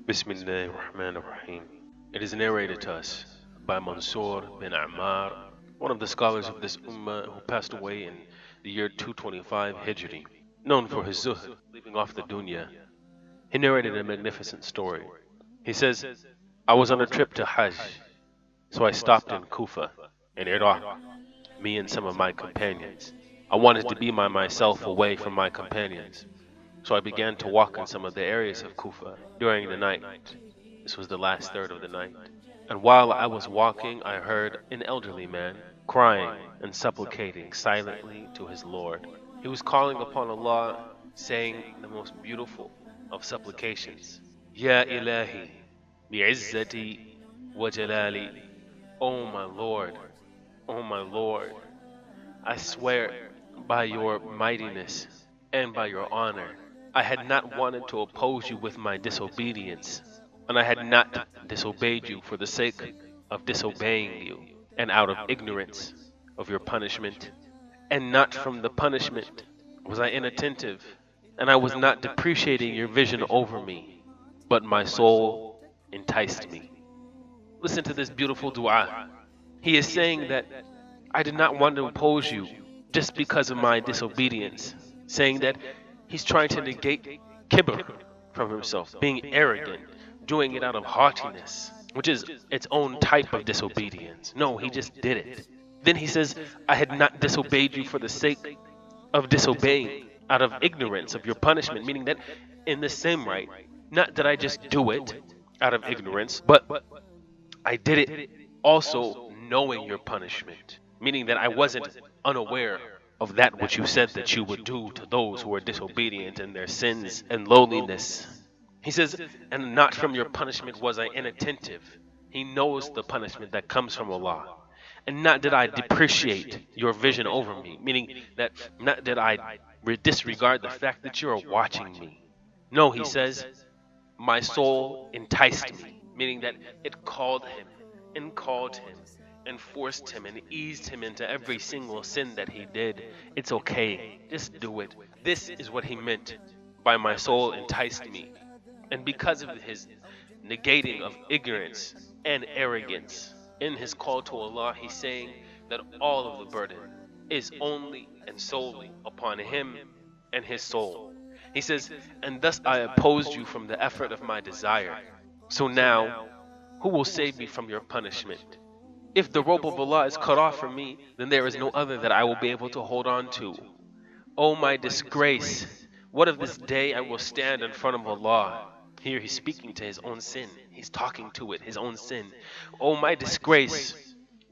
Bismillahir Rahmanir Rahim. It is narrated to us by Mansur bin Ammar, one of the scholars of this ummah who passed away in the year 225 Hijri, known for his zuhd, leaving off the dunya. He narrated a magnificent story. He says, I was on a trip to Hajj, so I stopped in Kufa, in Iraq, me and some of my companions. I wanted to be by myself away from my companions. So I began to walk in some of the areas of Kufa during the night. This was the last third of the night. And while I was walking, I heard an elderly man crying and supplicating silently to his Lord. He was calling upon Allah, saying the most beautiful of supplications. Ya Ilahi, bi'izzati wa jalali. O my Lord, O my Lord, I swear by your mightiness and by your honor, I had not wanted to oppose you with my disobedience, and I had not disobeyed you for the sake of disobeying you, and out of ignorance of your punishment, and not from the punishment was I inattentive, and I was not depreciating your vision over me, but my soul enticed me. Listen to this beautiful dua. He is saying that I did not want to oppose you just because of my disobedience, saying that he's trying to negate kibr from himself, being arrogant, doing it out of haughtiness, which is its own type of disobedience. No, he just did it. Then he says, I had not disobeyed you for the sake of disobeying, out of ignorance of your punishment, meaning that in the same right, not that I just do it out of ignorance, but I did it also knowing your punishment, meaning that I wasn't unaware of that which you said that you would do to those who are disobedient in their sins and lowliness. He says, and not from your punishment was I inattentive. He knows the punishment that comes from Allah. And not did I depreciate your vision over me, meaning that not did I disregard the fact that you are watching me. No, he says, my soul enticed me, meaning that it called him and forced him and eased him into every single sin that he did. It's okay, just do it. This is what he meant by my soul enticed me. And because of his negating of ignorance and arrogance in his call to Allah, he's saying that all of the burden is only and solely upon him and his soul. He says, and thus I opposed you from the effort of my desire. So now, who will save me from your punishment? If the rope of Allah is cut off from me, then there is no other that I will be able to hold on to. Oh my disgrace! What of this day I will stand in front of Allah? Here he's speaking to his own sin. He's talking to it, his own sin. Oh my disgrace!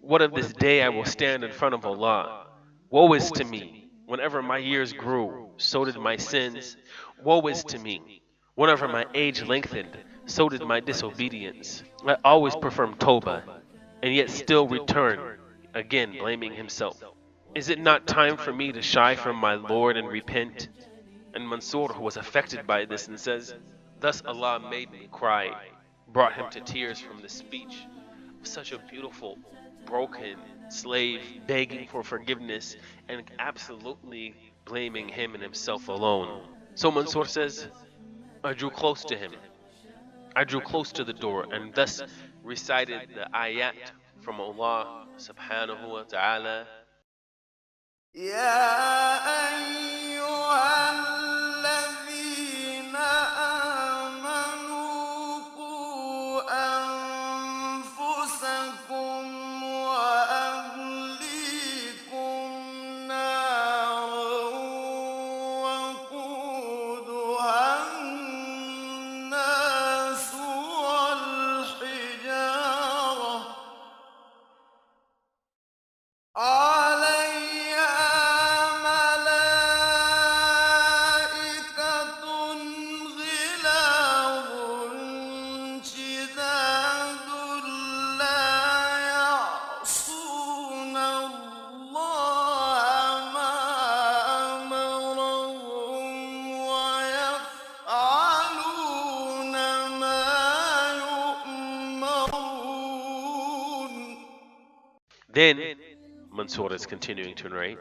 What of this day I will stand in front of Allah? Woe is to me! Whenever my years grew, so did my sins. Woe is to me! Whenever my age lengthened, so did my disobedience. I always perform tawbah, and yet still return, again blaming himself. Is it not time for me to shy from my Lord and repent? And Mansur, who was affected by this, and says, thus Allah made me cry, brought him to tears from the speech of such a beautiful, broken slave begging for forgiveness and absolutely blaming him and himself alone. So Mansur says, I drew close to him. I drew close to the door and thus recited the ayat from Allah subhanahu wa ta'ala. يا أيها الذين آمنوا قوا أنفسكم وأهليكم نارا وقودها الناس والحجارة عليها ملائكة غلاظ شداد لا يعصون الله ما أمرهم ويفعلون ما يؤمرون. Then Mansur is continuing to narrate.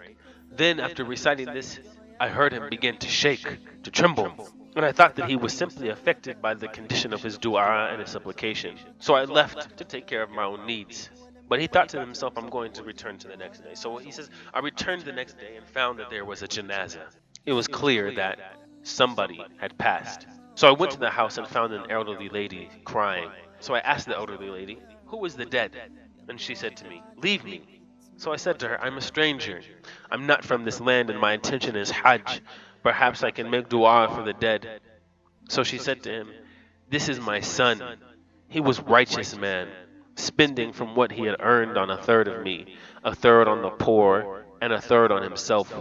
Then after reciting this, I heard him begin to shake, to tremble, and I thought that he was simply affected by the condition of his dua and his supplication. So I left to take care of my own needs. But he thought to himself, I'm going to return to the next day. So he says, I returned the next day and found that there was a janazah. It was clear that somebody had passed. So I went to the house and found an elderly lady crying. So I asked the elderly lady, who is the dead? And she said to me, leave me. So I said to her, I'm a stranger. I'm not from this land and my intention is Hajj. Perhaps I can make dua for the dead. So she said to him, this is my son. He was righteous man, spending from what he had earned on a third of me, a third on the poor, and a third on himself.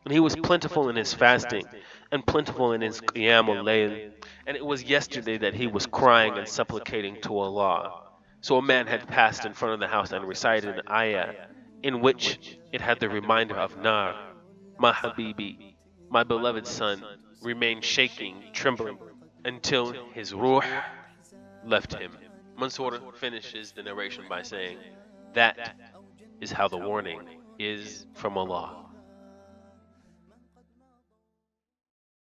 And he was plentiful in his fasting, and plentiful in his qiyamul layl. And it was yesterday that he was crying and supplicating to Allah. So a man had passed in front of the house and recited an ayah, in which it had the reminder of Nar, my Habibi, my beloved son, remained shaking, trembling, until his ruh left him. Mansur finishes the narration by saying, that is how the warning is from Allah.